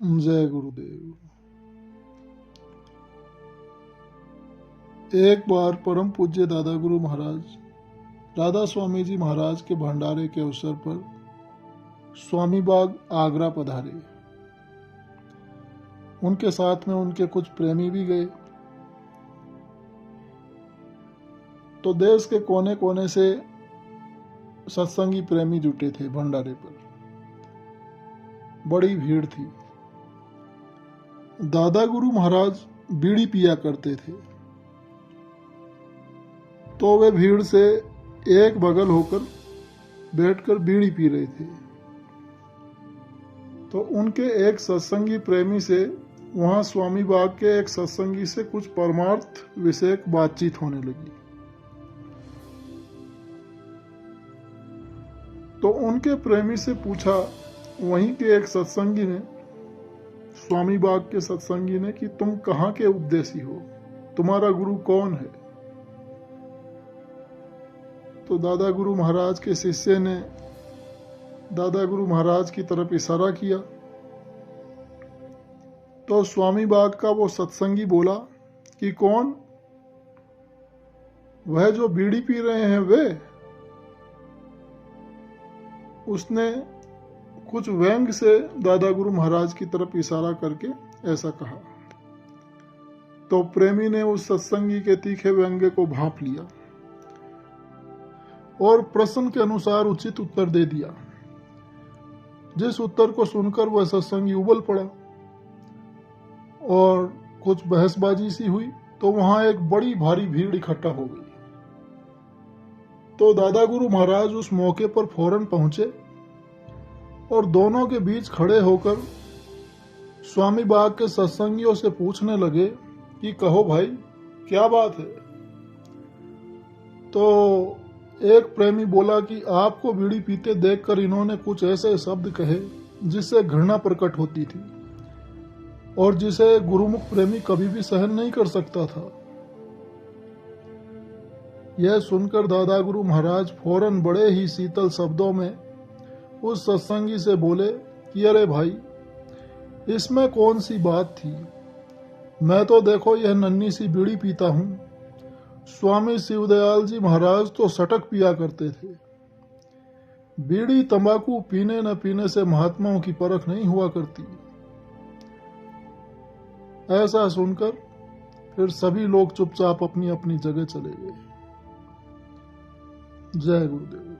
जय गुरुदेव। एक बार परम पूज्य दादा गुरु महाराज राधा स्वामी जी महाराज के भंडारे के अवसर पर स्वामी बाग आगरा पधारे। उनके साथ में उनके कुछ प्रेमी भी गए। तो देश के कोने कोने से सत्संगी प्रेमी जुटे थे भंडारे पर। बड़ी भीड़ थी। दादा गुरु महाराज बीड़ी पिया करते थे, तो वे भीड़ से एक बगल होकर बैठकर बीड़ी पी रहे थे। तो उनके एक सत्संगी प्रेमी से वहां स्वामी बाग के एक सत्संगी से कुछ परमार्थ विषयक बातचीत होने लगी। तो उनके प्रेमी से पूछा वहीं के एक सत्संगी ने, स्वामी बाग के सत्संगी ने, कि तुम कहाँ के उपदेशी हो, तुम्हारा गुरु कौन है? तो दादा गुरु महाराज के शिष्य ने दादा गुरु महाराज की तरफ इशारा किया। तो स्वामी बाग का वो सत्संगी बोला कि कौन? वह जो बीड़ी पी रहे हैं वे? उसने कुछ व्यंग से दादा गुरु महाराज की तरफ इशारा करके ऐसा कहा। तो प्रेमी ने उस सत्संगी के तीखे व्यंग्य को भांप लिया और प्रश्न के अनुसार उचित उत्तर दे दिया। जिस उत्तर को सुनकर वह सत्संगी उबल पड़ा और कुछ बहसबाजी सी हुई। तो वहां एक बड़ी भारी भीड़ इकट्ठा हो गई। तो दादा गुरु महाराज उस मौके पर फौरन पहुंचे और दोनों के बीच खड़े होकर स्वामी बाग के सत्संगियों से पूछने लगे कि कहो भाई, क्या बात है? तो एक प्रेमी बोला कि आपको बीड़ी पीते देखकर इन्होंने कुछ ऐसे शब्द कहे जिससे घृणा प्रकट होती थी और जिसे गुरुमुख प्रेमी कभी भी सहन नहीं कर सकता था। यह सुनकर दादा गुरु महाराज फौरन बड़े ही शीतल शब्दों में उस सत्संगी से बोले कि अरे भाई, इसमें कौन सी बात थी? मैं तो देखो यह नन्ही सी बीड़ी पीता हूं। स्वामी शिवदयाल जी महाराज तो सटक पिया करते थे। बीड़ी तंबाकू पीने न पीने से महात्माओं की परख नहीं हुआ करती। ऐसा सुनकर फिर सभी लोग चुपचाप अपनी अपनी जगह चले गए। जय गुरुदेव।